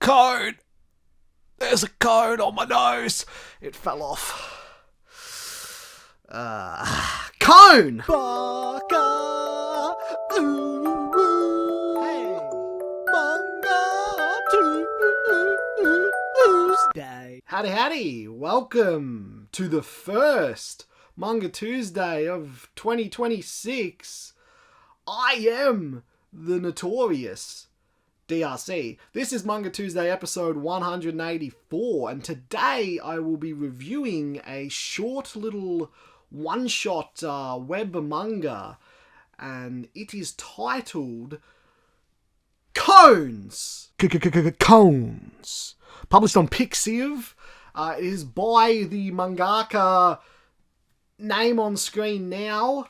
cone. There's a cone on my nose. It fell off. Cone! Baka, ooh, hey, Manga Tuesday. Howdy. Welcome to the first Manga Tuesday of 2026. I am the notorious DRC. This is Manga Tuesday episode 184, and today I will be reviewing a short little one-shot web manga, and it is titled Cones. Cones. Published on Pixiv. It is by the mangaka name on screen now,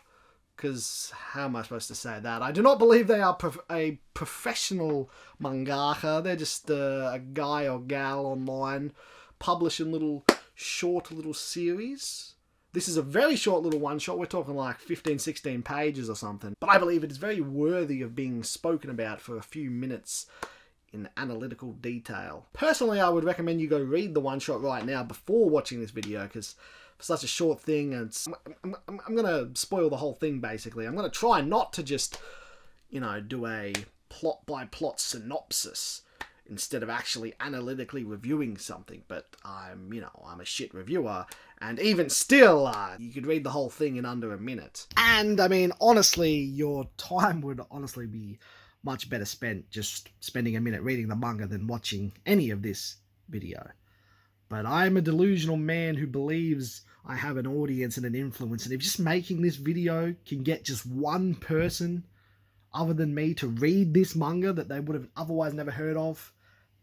because how am I supposed to say that? I do not believe they are a professional mangaka. They're just a guy or gal online publishing short little series. This is a very short little one-shot. We're talking like 15, 16 pages or something. But I believe it is very worthy of being spoken about for a few minutes in analytical detail. Personally, I would recommend you go read the one-shot right now before watching this video, because for such a short thing, and I'm going to spoil the whole thing, basically. I'm going to try not to just, do a plot-by-plot synopsis instead of actually analytically reviewing something. But I'm a shit reviewer, and even still, you could read the whole thing in under a minute. And, honestly, your time would honestly be much better spent just spending a minute reading the manga than watching any of this video. But I'm a delusional man who believes I have an audience and an influence, and if just making this video can get just one person other than me to read this manga that they would have otherwise never heard of,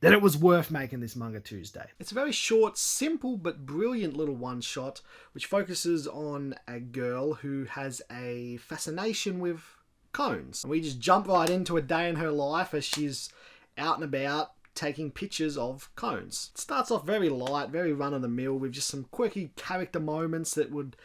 then it was worth making this Manga Tuesday. It's a very short, simple, but brilliant little one-shot which focuses on a girl who has a fascination with cones. And we just jump right into a day in her life as she's out and about taking pictures of cones. It starts off very light, very run-of-the-mill, with just some quirky character moments that would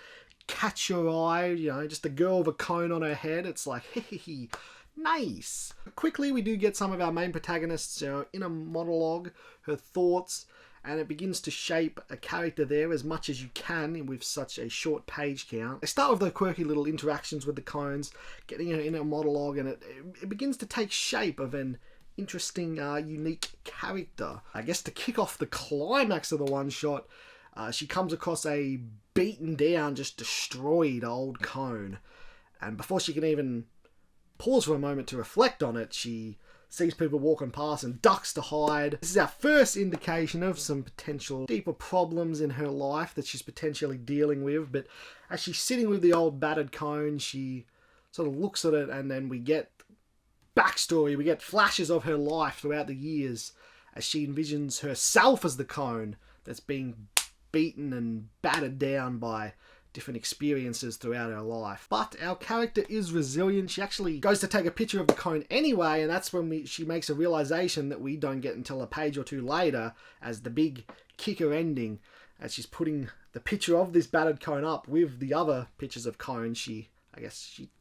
catch your eye. Just a girl with a cone on her head. It's like, hee, nice. Quickly, we do get some of our main protagonists in a monologue, her thoughts, and it begins to shape a character there as much as you can with such a short page count. They start with the quirky little interactions with the cones, getting her in a monologue, and it begins to take shape of an interesting, unique character. I guess to kick off the climax of the one-shot, she comes across a beaten down, just destroyed old cone. And before she can even pause for a moment to reflect on it, she sees people walking past and ducks to hide. This is our first indication of some potential deeper problems in her life that she's potentially dealing with. But as she's sitting with the old battered cone, she sort of looks at it, and then we get backstory. We get flashes of her life throughout the years as she envisions herself as the cone that's being beaten and battered down by different experiences throughout her life. But our character is resilient. She actually goes to take a picture of the cone anyway, and that's when she makes a realization that we don't get until a page or two later as the big kicker ending. As she's putting the picture of this battered cone up with the other pictures of cones. She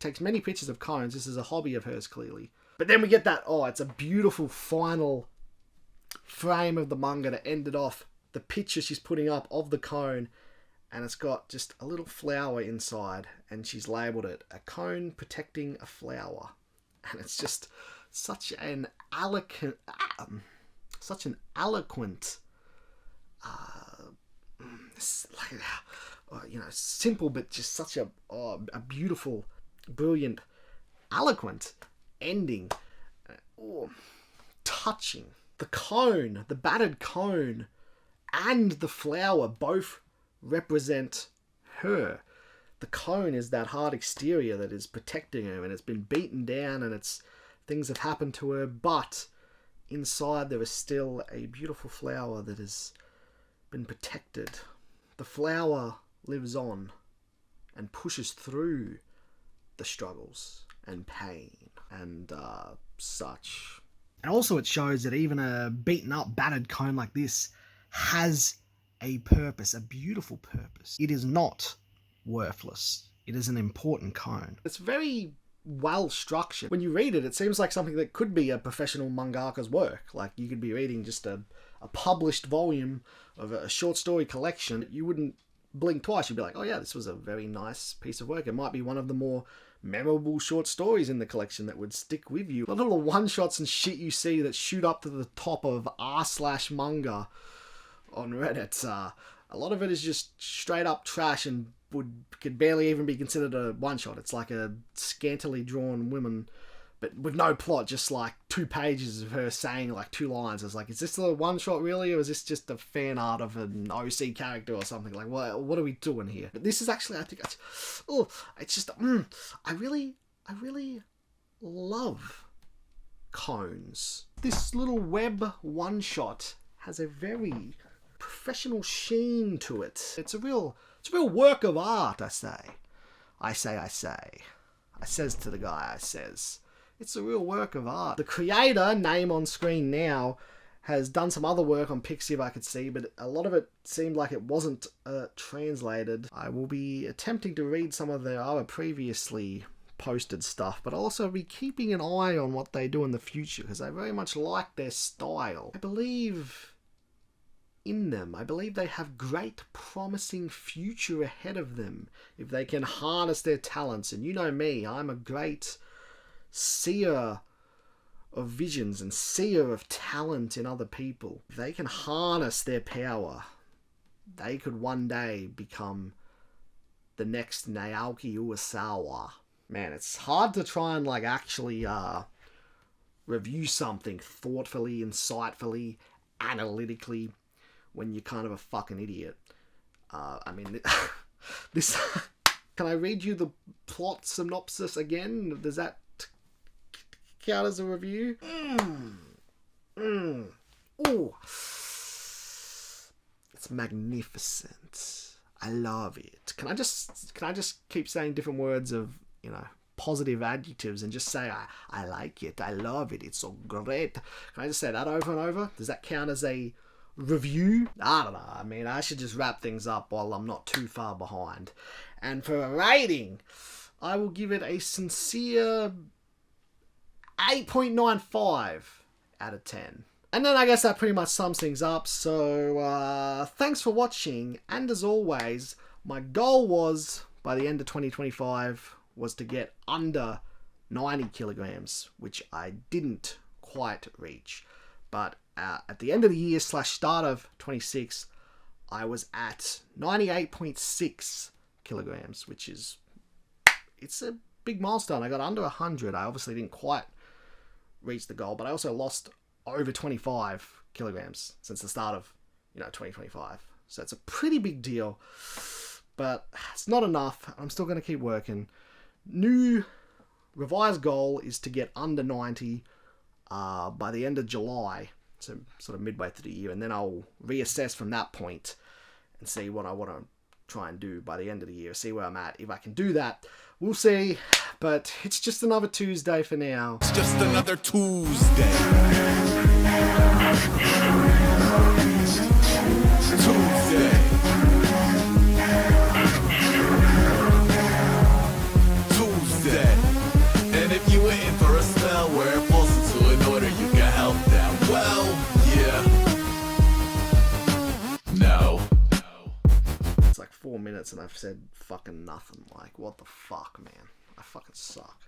takes many pictures of cones. This is a hobby of hers, clearly. But then we get that, it's a beautiful final frame of the manga to end it off. The picture she's putting up of the cone, and it's got just a little flower inside, and she's labelled it a cone protecting a flower. And it's just such an eloquent, simple, but just such a beautiful, brilliant, eloquent ending. Touching. The cone, the battered cone, and the flower both represent her. The cone is that hard exterior that is protecting her, and it's been beaten down, and things have happened to her, but inside there is still a beautiful flower that has been protected. The flower lives on and pushes through the struggles and pain and such. And also it shows that even a beaten up, battered cone like this has a purpose, a beautiful purpose. It is not worthless. It is an important cone. It's very well structured. When you read it, it seems like something that could be a professional mangaka's work. Like, you could be reading just a published volume of a short story collection. You wouldn't blink twice. You'd be like, oh yeah, this was a very nice piece of work. It might be one of the more memorable short stories in the collection that would stick with you. The little one-shots and shit you see that shoot up to the top of r/manga on Reddit, a lot of it is just straight up trash and could barely even be considered a one-shot. It's like a scantily drawn woman, but with no plot, just like 2 pages of her saying like 2 lines. It's like, is this a one-shot really, or is this just a fan art of an OC character or something? Like, what are we doing here? But this is actually, I think, it's just, I really love Cones. This little web one-shot has a very professional sheen to it. It's a real work of art, I say. I says to the guy, I says, it's a real work of art. The creator, name on screen now, has done some other work on Pixiv I could see, but a lot of it seemed like it wasn't translated. I will be attempting to read some of their other previously posted stuff, but I'll also be keeping an eye on what they do in the future, because I very much like their style. I believe in them. I believe they have great promising future ahead of them if they can harness their talents. And you know me, I'm a great seer of visions and seer of talent in other people. If they can harness their power, they could one day become the next Naoki Urasawa. Man, it's hard to try and like actually review something thoughtfully, insightfully, analytically when you're kind of a fucking idiot. I mean, this... Can I read you the plot synopsis again? Does that count as a review? Ooh. It's magnificent. I love it. Can I just keep saying different words of, you know, positive adjectives and just say, I like it, I love it, it's so great? Can I just say that over and over? Does that count as a review? I don't know. I mean, I should just wrap things up while I'm not too far behind. And for a rating, I will give it a sincere 8.95 out of 10. And then I guess that pretty much sums things up. So thanks for watching, and as always, my goal was, by the end of 2025, was to get under 90 kilograms, which I didn't quite reach. But at the end of the year / start of 26, I was at 98.6 kilograms, which is, it's a big milestone. I got under 100. I obviously didn't quite reach the goal, but I also lost over 25 kilograms since the start of, 2025. So it's a pretty big deal, but it's not enough. I'm still going to keep working. New revised goal is to get under 90 by the end of July, so sort of midway through the year, and then I'll reassess from that point and see what I want to try and do by the end of the year, see where I'm at. If I can do that, we'll see, but it's just another Tuesday for now. It's just another Tuesday. Tuesday. And if you were in for a spell where it falls into an order, you can help that. Well, yeah. No. It's like 4 minutes and I've said fucking nothing. Like, what the fuck, man? I fucking suck.